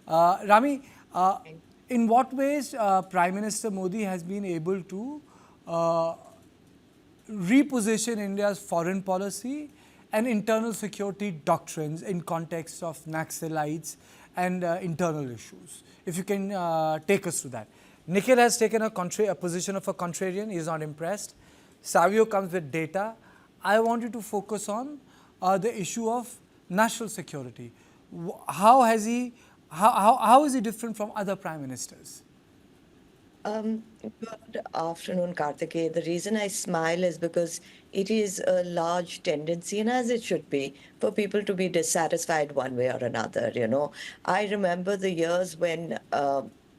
Rami, in what ways Prime Minister Modi has been able to uh, reposition India's foreign policy and internal security doctrines in context of Naxalites and internal issues? If you can take us through that. Nikhil has taken a position of a contrarian. He is not impressed. Savio comes with data. I want you to focus on the issue of national security. How has he? How is he different from other prime ministers? Good afternoon, Karthikeya. The reason I smile is because it is a large tendency, and as it should be, for people to be dissatisfied one way or another. I remember the years when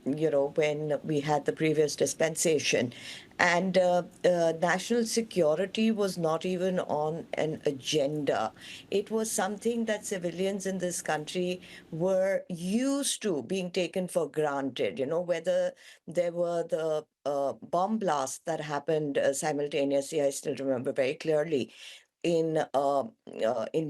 we had the previous dispensation, and national security was not even on an agenda. It was something that civilians in this country were used to being taken for granted, whether there were the bomb blasts that happened simultaneously. I still remember very clearly in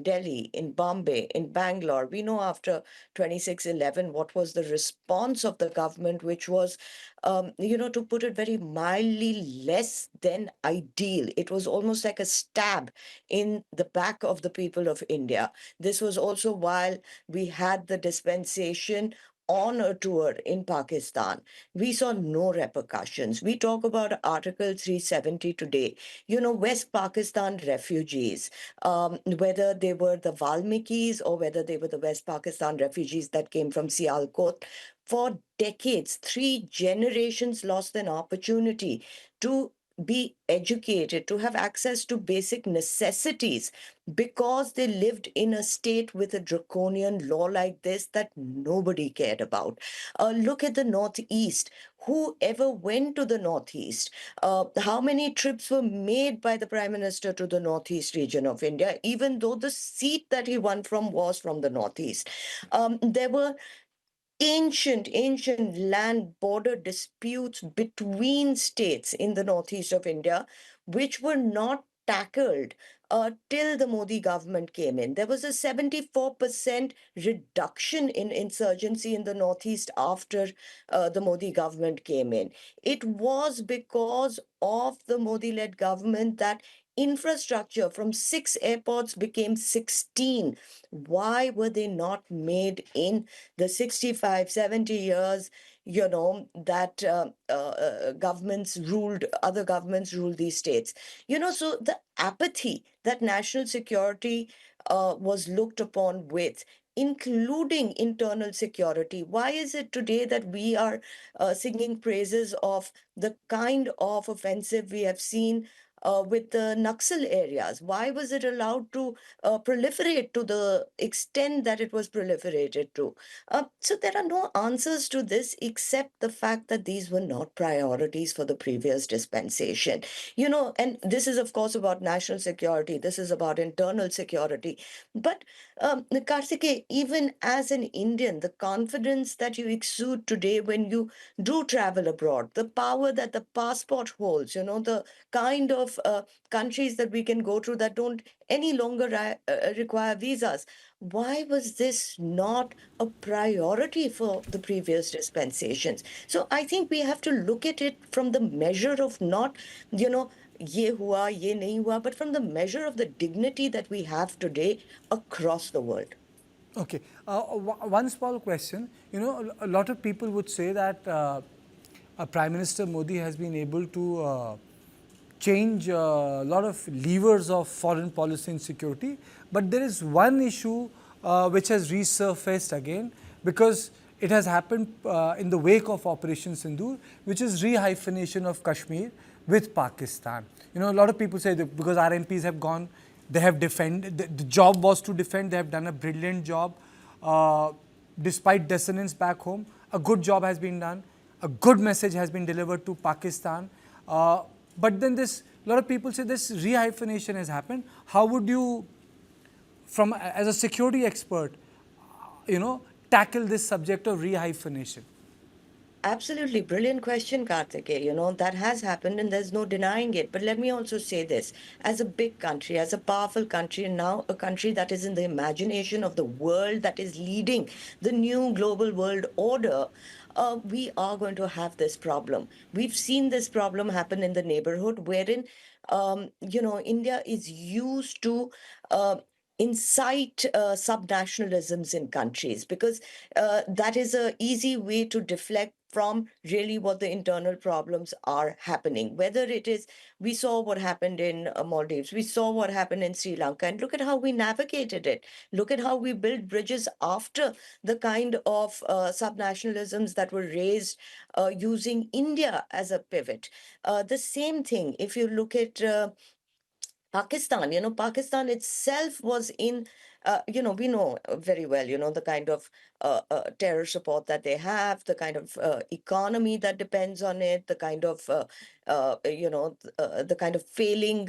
Delhi, in Bombay, in Bangalore. We know after 26/11 what was the response of the government, which was, to put it very mildly, less than ideal. It was almost like a stab in the back of the people of India. This was also while we had the dispensation on a tour in Pakistan. We saw no repercussions. We talk about Article 370 today. West Pakistan refugees, whether they were the Valmikis or whether they were the West Pakistan refugees that came from Sialkot, for decades, three generations lost an opportunity to be educated, to have access to basic necessities because they lived in a state with a draconian law like this that nobody cared about. Look at the Northeast. Whoever went to the Northeast, how many trips were made by the Prime Minister to the Northeast region of India, even though the seat that he won from was from the Northeast? There were ancient land border disputes between states in the northeast of India, which were not tackled till the Modi government came in. There was a 74% reduction in insurgency in the northeast after the Modi government came in. It was because of the Modi led government that infrastructure from 6 airports became 16. Why were they not made in the 65, 70 years, that other governments ruled these states? So the apathy that national security was looked upon with, including internal security. Why is it today that we are singing praises of the kind of offensive we have seen with the Naxal areas? Why was it allowed to proliferate to the extent that it was proliferated to? So there are no answers to this except the fact that these were not priorities for the previous dispensation. And this is, of course, about national security. This is about internal security. But Karthike, even as an Indian, the confidence that you exude today when you do travel abroad, the power that the passport holds, the kind of countries that we can go to that don't any longer require visas. Why was this not a priority for the previous dispensations? So I think we have to look at it from the measure of not, ye hua, ye nahi hua, but from the measure of the dignity that we have today across the world. Okay. One small question. A lot of people would say that Prime Minister Modi has been able to change a lot of levers of foreign policy and security. But there is one issue which has resurfaced again because it has happened in the wake of Operation Sindoor, which is rehyphenation of Kashmir with Pakistan. A lot of people say that because our MPs have gone, they have defended, the job was to defend, they have done a brilliant job. Despite dissonance back home, a good job has been done, a good message has been delivered to Pakistan. But then a lot of people say this rehyphenation has happened. How would you, as a security expert, tackle this subject of rehyphenation? Absolutely brilliant question, Karthikeya. You know, that has happened and there's no denying it. But let me also say this, as a big country, as a powerful country, and now a country that is in the imagination of the world, that is leading the new global world order, we are going to have this problem. We've seen this problem happen in the neighborhood, wherein, India is used to incite subnationalisms in countries, because that is a easy way to deflect from really what the internal problems are happening. Whether it is, we saw what happened in Maldives, we saw what happened in Sri Lanka, and look at how we navigated it. Look at how we built bridges after the kind of subnationalisms that were raised using India as a pivot. The same thing, if you look at Pakistan, Pakistan itself was in, we know very well, the kind of terror support that they have, the kind of economy that depends on it, the kind of, the kind of failing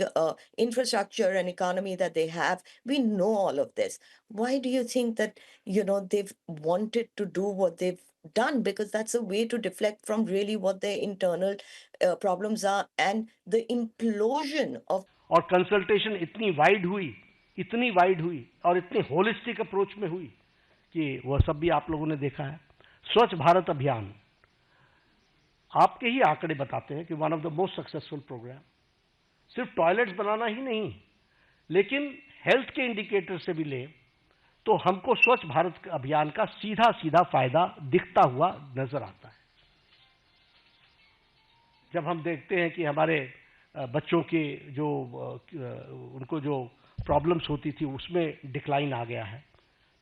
infrastructure and economy that they have. We know all of this. Why do you think that, they've wanted to do what they've done? Because that's a way to deflect from really what their internal problems are, and the implosion of. और consultation इतनी wide हुई और इतनी holistic approach में हुई कि वह सब भी आप लोगों ने देखा है। स्वच्छ भारत अभियान, आपके ही आंकड़े बताते हैं कि one of the most successful program. सिर्फ टॉयलेट्स बनाना ही नहीं, लेकिन हेल्थ के इंडिकेटर से भी ले तो हमको स्वच्छ भारत अभियान का सीधा सीधा फायदा दिखता हुआ नजर आता है। जब हम देखते हैं कि हमारे बच्चों के जो उनको जो प्रॉब्लम्स होती थी उसमें डिक्लाइन आ गया है,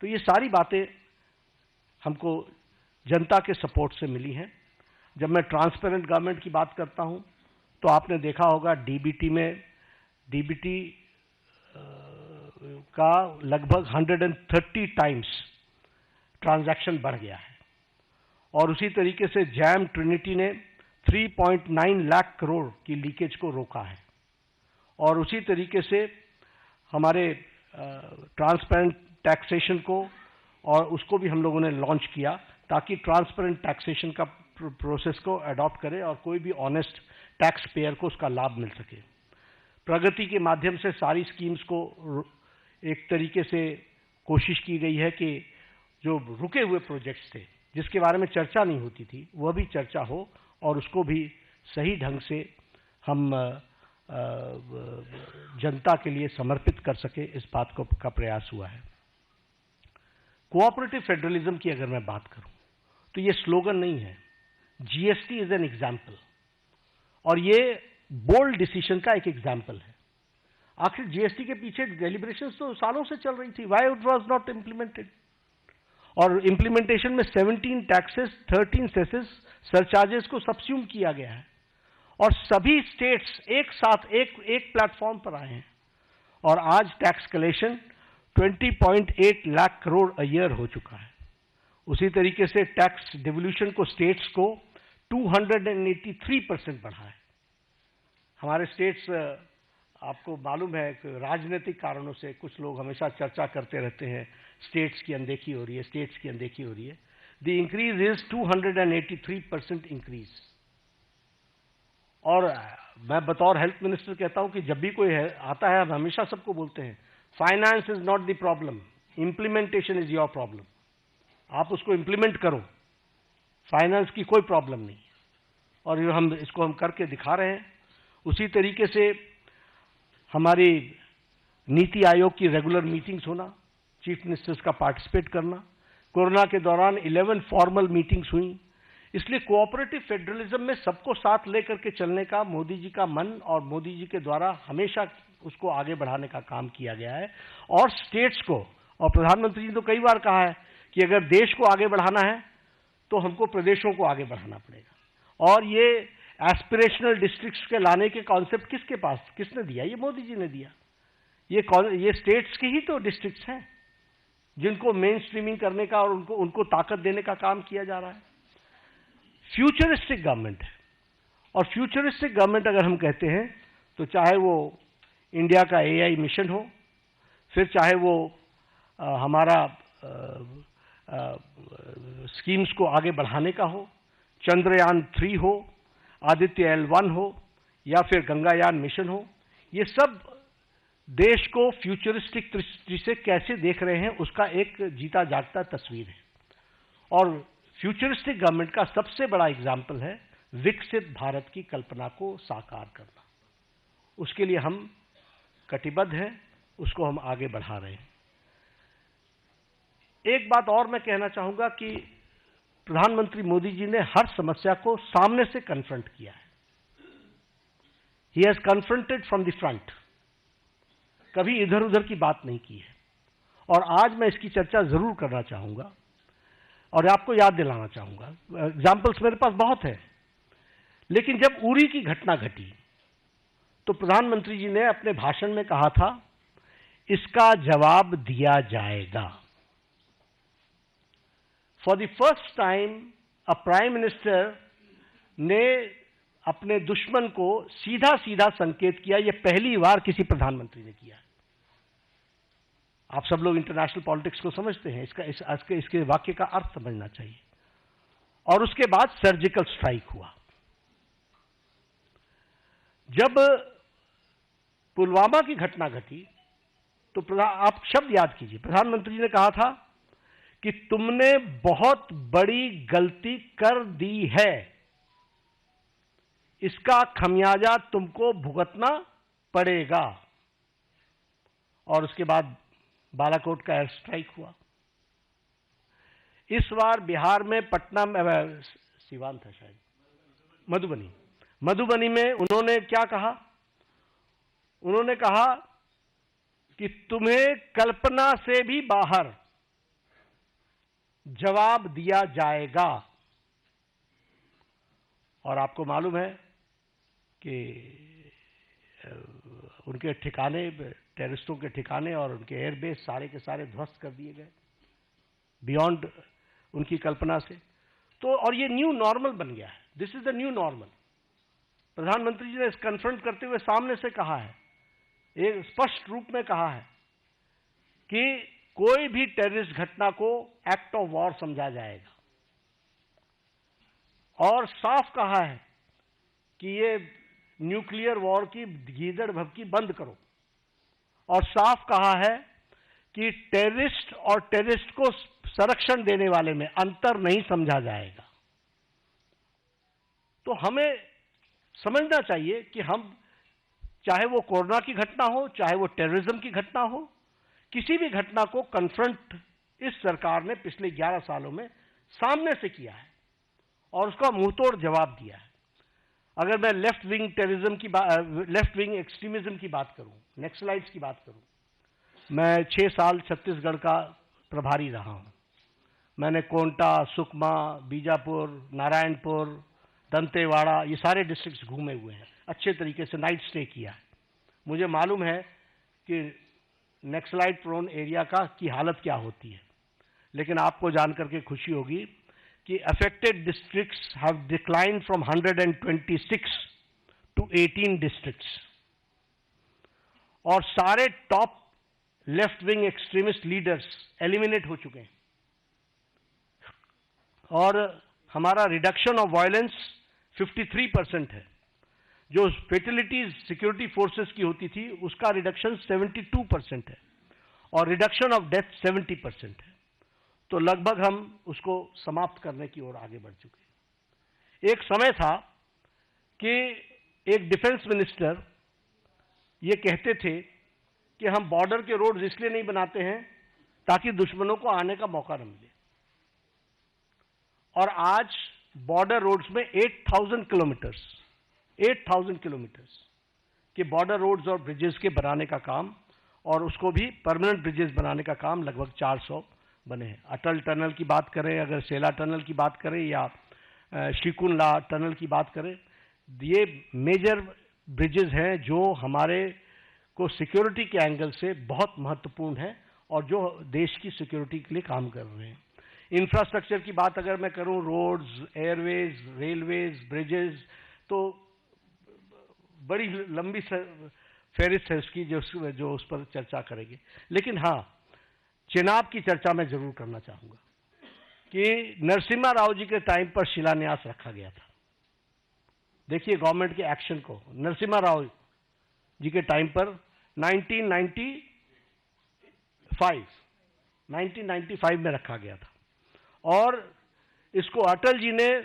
तो ये सारी बातें हमको जनता के सपोर्ट से मिली हैं। जब मैं ट्रांसपेरेंट गवर्नमेंट की बात करता हूं तो आपने देखा होगा डीबीटी का लगभग 130 टाइम्स ट्रांजैक्शन बढ़ गया है, और उसी तरीके से जैम ट्रिनिटी ने 3.9 लाख करोड़ की लीकेज को रोका है, और उसी तरीके से हमारे ट्रांसपेरेंट टैक्सेशन को और उसको भी हम लोगों ने लॉन्च किया ताकि ट्रांसपेरेंट टैक्सेशन का प्रोसेस को अडॉप्ट करें और कोई भी ऑनेस्ट टैक्स पेयर को उसका लाभ मिल सके। प्रगति के माध्यम से सारी स्कीम्स को एक तरीके से कोशिश की गई है कि जो रुके हुए प्रोजेक्ट्स थे जिसके बारे में चर्चा नहीं होती थी वह भी चर्चा हो और उसको भी सही ढंग से हम जनता के लिए समर्पित कर सके, इस बात का प्रयास हुआ है। कोऑपरेटिव फेडरलिज्म की अगर मैं बात करूं तो ये स्लोगन नहीं है, जीएसटी इज एन एग्जाम्पल, और ये बोल्ड डिसीजन का एक एग्जाम्पल है। आखिर जीएसटी के पीछे डेलिब्रेशंस तो सालों से चल रही थी, why it was not implemented, और इम्प्लीमेंटेशन में 17 टैक्सेस, 13 सेसेस, सरचार्जेस को सब्स्यूम किया गया है, और सभी स्टेट्स एक साथ एक प्लेटफॉर्म पर आए हैं, और आज tax collection 20.8 lakh crore a year हो चुका है। उसी तरीके से टैक्स डिवोल्यूशन को स्टेट्स को 283% बढ़ा है। हमारे स्टेट्स, आपको मालूम है कि राजनीतिक कारणों से कुछ लोग हमेशा चर्चा करते रहते हैं, स्टेट्स की अनदेखी हो रही है, स्टेट्स की अनदेखी हो रही है। The increase is 283% increase. और मैं बतौर हेल्थ मिनिस्टर कहता हूं कि जब भी कोई आता है हम हमेशा सबको बोलते हैं, finance is not the problem, implementation is your problem. आप उसको इंप्लीमेंट करो, फाइनेंस की कोई प्रॉब्लम नहीं, और इसको हम करके दिखा रहे हैं। उसी तरीके से हमारी नीति आयोग की रेगुलर मीटिंग्स होना, चीफ मिनिस्टर्स का पार्टिसिपेट करना, कोरोना के दौरान 11 फॉर्मल मीटिंग्स हुई। इसलिए कोऑपरेटिव फेडरलिज्म में सबको साथ लेकर के चलने का मोदी जी का मन और मोदी जी के द्वारा हमेशा उसको आगे बढ़ाने का काम किया गया है। और स्टेट्स को, और प्रधानमंत्री जी ने तो कई बार कहा है कि अगर देश को आगे बढ़ाना है तो हमको प्रदेशों को आगे बढ़ाना पड़ेगा। और ये एस्पिरेशनल डिस्ट्रिक्ट्स के लाने के कॉन्सेप्ट किसने दिया? ये मोदी जी ने दिया। ये स्टेट्स के ही तो डिस्ट्रिक्ट्स हैं जिनको मेन स्ट्रीमिंग करने का और उनको ताकत देने का काम किया जा रहा है। फ्यूचरिस्टिक गवर्नमेंट है, और फ्यूचरिस्टिक गवर्नमेंट अगर हम कहते हैं तो चाहे वो इंडिया का एआई मिशन हो, फिर चाहे वो हमारा स्कीम्स को आगे बढ़ाने का हो, चंद्रयान 3 हो, आदित्य L1 हो या फिर गंगायान मिशन हो, ये सब देश को फ्यूचरिस्टिक दृष्टि से कैसे देख रहे हैं उसका एक जीता जागता तस्वीर है। और फ्यूचरिस्टिक गवर्नमेंट का सबसे बड़ा एग्जाम्पल है विकसित भारत की कल्पना को साकार करना। उसके लिए हम कटिबद्ध हैं, उसको हम आगे बढ़ा रहे हैं। एक बात और मैं कहना चाहूंगा कि प्रधानमंत्री मोदी जी ने हर समस्या को सामने से कन्फ्रंट किया है। He has confronted from the front, कभी इधर उधर की बात नहीं की है। और आज मैं इसकी चर्चा जरूर करना चाहूंगा और आपको याद दिलाना चाहूंगा। एग्जाम्पल्स मेरे पास बहुत है, लेकिन जब उरी की घटना घटी तो प्रधानमंत्री जी ने अपने भाषण में कहा था, इसका जवाब दिया जाएगा। For the first time a prime minister ने अपने दुश्मन को सीधा सीधा संकेत किया। यह पहली बार किसी प्रधानमंत्री ने किया। आप सब लोग इंटरनेशनल पॉलिटिक्स को समझते हैं, इसके वाक्य का अर्थ समझना चाहिए। और उसके बाद सर्जिकल स्ट्राइक हुआ। जब पुलवामा की घटना घटी तो आप शब्द याद कीजिए, प्रधानमंत्री जी ने कहा था कि तुमने बहुत बड़ी गलती कर दी है, इसका खमियाजा तुमको भुगतना पड़ेगा। और उसके बाद बालाकोट का एयर स्ट्राइक हुआ। इस बार बिहार में पटना में, सिवान था शायद, मधुबनी में उन्होंने क्या कहा? उन्होंने कहा कि तुम्हें कल्पना से भी बाहर जवाब दिया जाएगा। और आपको मालूम है कि उनके ठिकाने, टेररिस्टों के ठिकाने और उनके एयरबेस सारे के सारे ध्वस्त कर दिए गए, बियॉन्ड उनकी कल्पना से। तो और ये न्यू नॉर्मल बन गया है। This is the new normal. प्रधानमंत्री जी ने इस कन्फ्रंट करते हुए सामने से कहा है, एक स्पष्ट रूप में कहा है कि कोई भी टेररिस्ट घटना को एक्ट ऑफ वॉर समझा जाएगा। और साफ कहा है कि ये न्यूक्लियर वॉर की गीदड़ भभकी बंद करो। और साफ कहा है कि टेररिस्ट और टेररिस्ट को संरक्षण देने वाले में अंतर नहीं समझा जाएगा। तो हमें समझना चाहिए कि हम, चाहे वो कोरोना की घटना हो, चाहे वो टेररिज्म की घटना हो, किसी भी घटना को कन्फ्रंट इस सरकार ने पिछले 11 सालों में सामने से किया है और उसका मुंहतोड़ जवाब दिया है। अगर मैं लेफ्ट विंग टेररिज्म की लेफ्ट विंग एक्सट्रीमिज्म की बात करूं, नक्सलाइट्स की बात करूं, मैं 6 साल छत्तीसगढ़ का प्रभारी रहा हूं। मैंने कोंटा, सुकमा, बीजापुर, नारायणपुर, दंतेवाड़ा, ये सारे डिस्ट्रिक्ट्स घूमे हुए हैं, अच्छे तरीके से नाइट स्टे किया है। मुझे मालूम है कि नक्सलाइट प्रोन एरिया की हालत क्या होती है। लेकिन आपको जानकर के खुशी होगी कि affected districts have declined from 126 to 18 districts. और सारे top left wing extremist leaders eliminate हो चुके हैं। और हमारा रिडक्शन ऑफ वायलेंस 53% है। जो फेटिलिटीज सिक्योरिटी फोर्सेस की होती थी उसका रिडक्शन 72% है और रिडक्शन ऑफ डेथ 70% है। तो लगभग हम उसको समाप्त करने की ओर आगे बढ़ चुके हैं। एक समय था कि एक डिफेंस मिनिस्टर ये कहते थे कि हम बॉर्डर के रोड्स इसलिए नहीं बनाते हैं ताकि दुश्मनों को आने का मौका न मिले। और आज बॉर्डर रोड्स में 8,000 किलोमीटर्स के बॉर्डर रोड्स और ब्रिजेस के बनाने का काम, और उसको भी परमानेंट ब्रिजेस बनाने का काम लगभग 400 बने हैं। अटल टनल की बात करें, अगर सेला टनल की बात करें या श्रीकुंडला टनल की बात करें, ये मेजर ब्रिजेस हैं जो हमारे को सिक्योरिटी के एंगल से बहुत महत्वपूर्ण है और जो देश की सिक्योरिटी के लिए काम कर रहे हैं। इंफ्रास्ट्रक्चर की बात अगर मैं करूं, रोड्स, एयरवेज, रेलवेज, ब्रिजेस, तो बड़ी लंबी फहरिस्त है उसकी जो उस पर चर्चा करेंगे। लेकिन हाँ, चेनाब की चर्चा मैं जरूर करना चाहूंगा। कि नरसिम्हा राव जी के टाइम पर शिलान्यास रखा गया था। देखिए गवर्नमेंट के एक्शन को, नरसिम्हा राव जी के टाइम पर 1995 में रखा गया था, और इसको अटल जी ने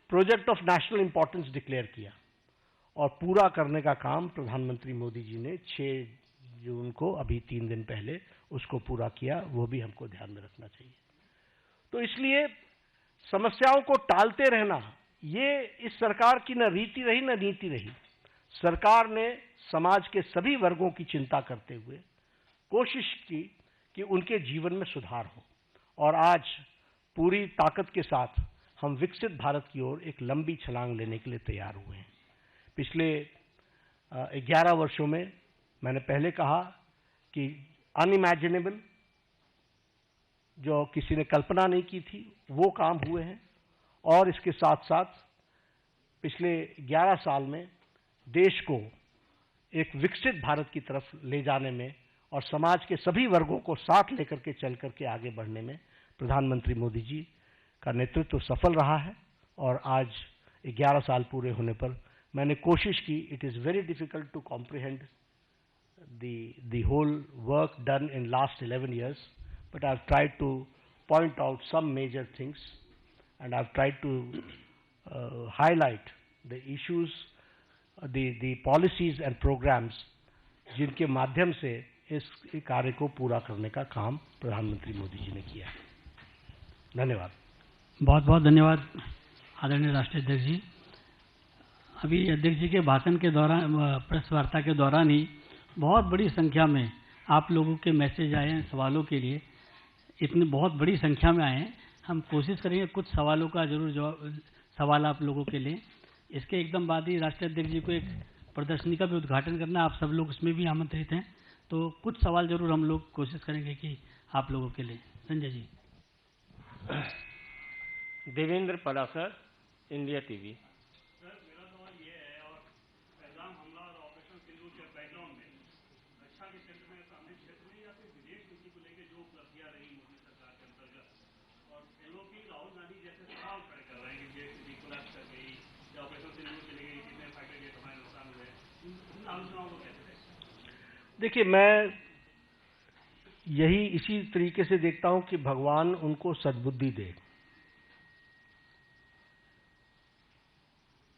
project of national importance declare किया, और पूरा करने का काम प्रधानमंत्री मोदी जी ने 6 जून को, अभी 3 दिन पहले, उसको पूरा किया। वो भी हमको ध्यान में रखना चाहिए। तो इसलिए समस्याओं को टालते रहना, ये इस सरकार की न रीति रही न नीति रही। सरकार ने समाज के सभी वर्गों की चिंता करते हुए कोशिश की कि उनके जीवन में सुधार हो, और आज पूरी ताकत के साथ हम विकसित भारत की ओर एक लंबी छलांग लेने के लिए तैयार हुए हैं। पिछले 11 वर्षों में मैंने पहले कहा कि अनइमेजिनेबल, जो किसी ने कल्पना नहीं की थी, वो काम हुए हैं। और इसके साथ साथ पिछले 11 साल में देश को एक विकसित भारत की तरफ ले जाने में और समाज के सभी वर्गों को साथ लेकर के चल करके आगे बढ़ने में प्रधानमंत्री मोदी जी का नेतृत्व सफल रहा है। और आज 11 साल पूरे होने पर मैंने कोशिश की, it is very difficult to comprehend the whole work done in last 11 years, but I've tried to point out some major things, and I've tried to highlight the issues, the policies and programs जिनके माध्यम से इस कार्य को पूरा करने का काम प्रधानमंत्री मोदी जी ने किया है। धन्यवाद। बहुत बहुत धन्यवाद आदरणीय राष्ट्रीय अध्यक्ष जी। अभी अध्यक्ष जी के भाषण के दौरान, प्रेस वार्ता के दौरान ही बहुत बड़ी संख्या में आप लोगों के मैसेज आए हैं सवालों के लिए। इतनी बहुत बड़ी संख्या में आए हैं। हम कोशिश करेंगे कुछ सवालों का जरूर जवाब, सवाल आप लोगों के लिए। इसके एकदम बाद ही राष्ट्रीय अध्यक्ष जी को एक प्रदर्शनी का भी उद्घाटन करना है, आप सब लोग उसमें भी आमंत्रित हैं। तो कुछ सवाल जरूर हम लोग कोशिश करेंगे कि आप लोगों के लिए। Sanjay ji. Devendra Palasar, India TV. Sir, मेरा सवाल ये है, और पहलगाम हमला और ऑपरेशन सिंदूर के बैकग्राउंड में रक्षा के क्षेत्र में, सामरिक क्षेत्र में या फिर विदेश नीति को लेकर जो उपलब्धियां रही मोदी सरकार के अंतर्गत, और एलओपी राहुल गांधी जैसे सवाल खड़े कर रहे हैं कि देश की कोलैप्स कर गई या ऑपरेशन सिंदूर चली गई, कितने फाइटर जेट हमारे नुकसान हुए, इन आलोचनाओं को कैसे देखते हैं? देखिए, मैं यही इसी तरीके से देखता हूं कि भगवान उनको सद्बुद्धि दे,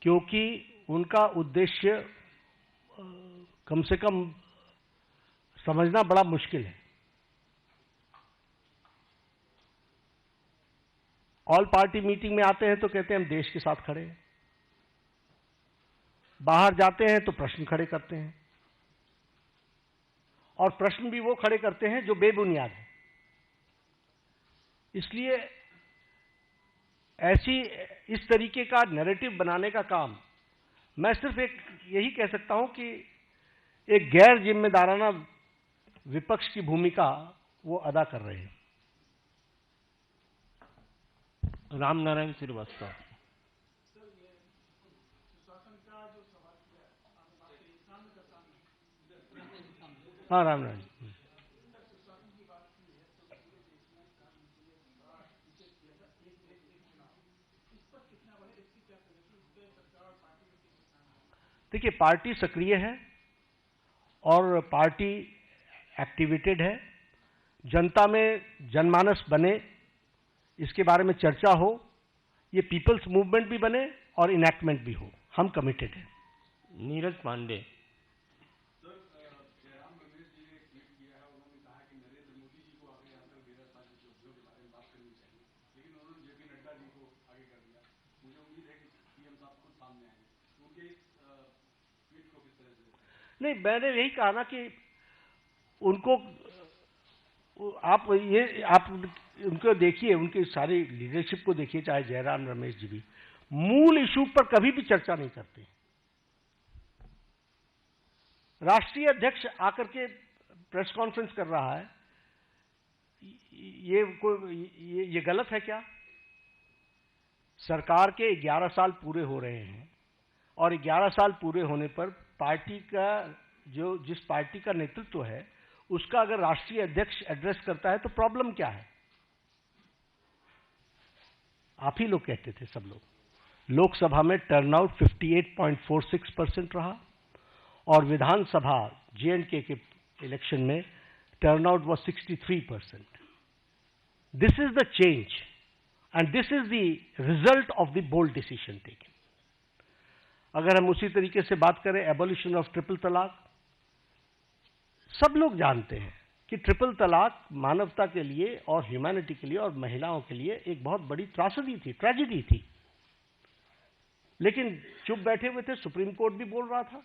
क्योंकि उनका उद्देश्य कम से कम समझना बड़ा मुश्किल है। ऑल पार्टी मीटिंग में आते हैं तो कहते हैं हम देश के साथ खड़े हैं, बाहर जाते हैं तो प्रश्न खड़े करते हैं, और प्रश्न भी वो खड़े करते हैं जो बेबुनियाद है। इसलिए इस तरीके का नैरेटिव बनाने का काम, मैं सिर्फ एक यही कह सकता हूं कि एक गैर जिम्मेदाराना विपक्ष की भूमिका वो अदा कर रहे हैं। रामनारायण श्रीवास्तव। हाँ, रामनारायण। देखिए, पार्टी सक्रिय है और पार्टी एक्टिवेटेड है। जनता में जनमानस बने, इसके बारे में चर्चा हो, ये पीपल्स मूवमेंट भी बने और इनैक्टमेंट भी हो, हम कमिटेड हैं। नीरज पांडे। नहीं, मैंने यही कहा ना कि उनको आप उनको देखिए, उनकी सारी लीडरशिप को देखिए, चाहे जयराम रमेश जी भी मूल इशू पर कभी भी चर्चा नहीं करते। राष्ट्रीय अध्यक्ष आकर के प्रेस कॉन्फ्रेंस कर रहा है, ये गलत है क्या? सरकार के 11 साल पूरे हो रहे हैं, और 11 साल पूरे होने पर पार्टी का जिस पार्टी का नेतृत्व है उसका अगर राष्ट्रीय अध्यक्ष एड्रेस करता है तो प्रॉब्लम क्या है? आप ही लोग कहते थे, सब लोग। लोकसभा में टर्नआउट 58.46% रहा और विधानसभा J&K के इलेक्शन में turnout was 63%. This is the change and this is the result of the bold decision taken. अगर हम उसी तरीके से बात करें एबोलिशन ऑफ ट्रिपल तलाक, सब लोग जानते हैं कि ट्रिपल तलाक मानवता के लिए और ह्यूमैनिटी के लिए और महिलाओं के लिए एक बहुत बड़ी त्रासदी थी, ट्रेजेडी थी। लेकिन चुप बैठे हुए थे, सुप्रीम कोर्ट भी बोल रहा था।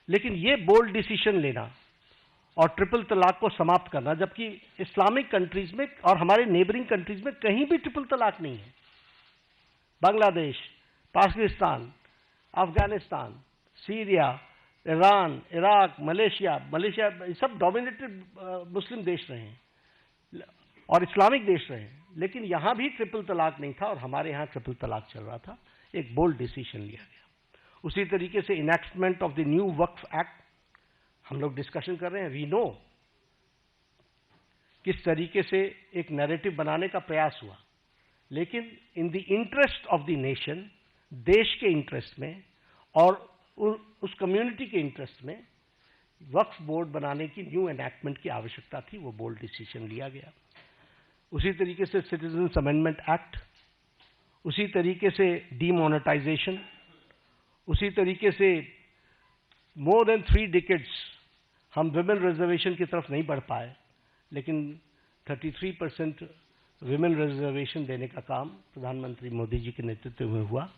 लेकिन ये बोल्ड डिसीजन लेना और ट्रिपल तलाक को समाप्त करना, जबकि इस्लामिक कंट्रीज में और हमारे नेबरिंग कंट्रीज में कहीं भी ट्रिपल तलाक नहीं है। Bangladesh, Pakistan, Afghanistan, Syria, Iran, Iraq, Malaysia सब डोमिनेटेड मुस्लिम देश रहे हैं और इस्लामिक देश रहे हैं, लेकिन यहां भी ट्रिपल तलाक नहीं था और हमारे यहां ट्रिपल तलाक चल रहा था। एक बोल्ड डिसीजन लिया गया। उसी तरीके से enactment of the new Waqf act हम लोग डिस्कशन कर रहे हैं। वी नो किस तरीके से एक नैरेटिव बनाने का प्रयास हुआ, लेकिन in the interest of the nation, देश के इंटरेस्ट में और उस कम्युनिटी के इंटरेस्ट में वक्फ बोर्ड बनाने की न्यू एनैक्टमेंट की आवश्यकता थी। वो बोल्ड डिसीजन लिया गया। उसी तरीके से सिटीजन्स अमेंडमेंट एक्ट, उसी तरीके से डीमोनेटाइजेशन, उसी तरीके से मोर देन 3 डिकेड्स हम विमेन रिजर्वेशन की तरफ नहीं बढ़ पाए, लेकिन 33% विमेन रिजर्वेशन देने का काम प्रधानमंत्री मोदी जी के नेतृत्व में हुआ।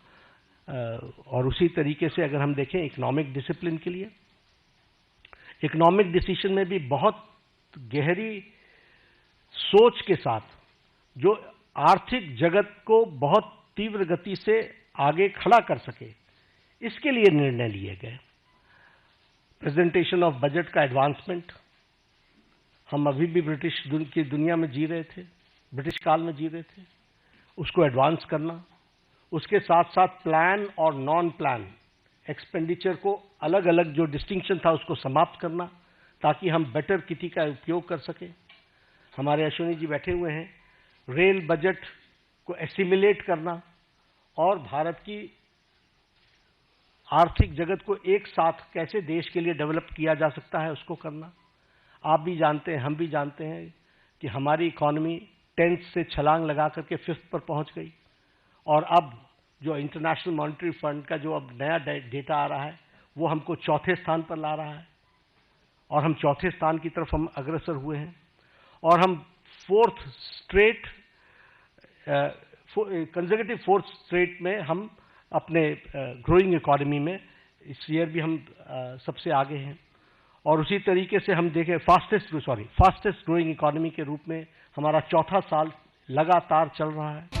और उसी तरीके से अगर हम देखें इकोनॉमिक डिसिप्लिन के लिए, इकोनॉमिक डिसीजन में भी बहुत गहरी सोच के साथ जो आर्थिक जगत को बहुत तीव्र गति से आगे खड़ा कर सके, इसके लिए निर्णय लिए गए। प्रेजेंटेशन ऑफ बजट का एडवांसमेंट, हम अभी भी ब्रिटिश की दुनिया में जी रहे थे, ब्रिटिश काल में जी रहे थे, उसको एडवांस करना, उसके साथ साथ प्लान और नॉन प्लान एक्सपेंडिचर को अलग अलग जो डिस्टिंक्शन था उसको समाप्त करना, ताकि हम बेटर किटी का उपयोग कर सके। हमारे अश्विनी जी बैठे हुए हैं। रेल बजट को एसिमिलेट करना और भारत की आर्थिक जगत को एक साथ कैसे देश के लिए डेवलप किया जा सकता है, उसको करना। आप भी जानते हैं, हम भी जानते हैं कि हमारी इकॉनमी 10th से छलांग लगा करके 5th पर पहुंच गई और अब जो इंटरनेशनल मॉनेटरी फंड का जो अब नया डेटा आ रहा है वो हमको 4थे स्थान पर ला रहा है और हम 4थे स्थान की तरफ हम अग्रसर हुए हैं और हम 4th straight conservative 4th straight में हम अपने ग्रोइंग इकोनॉमी में इस ईयर भी हम सबसे आगे हैं। और उसी तरीके से हम देखें फास्टेस्ट ग्रोइंग इकोनॉमी के रूप में हमारा 4था साल लगातार चल रहा है।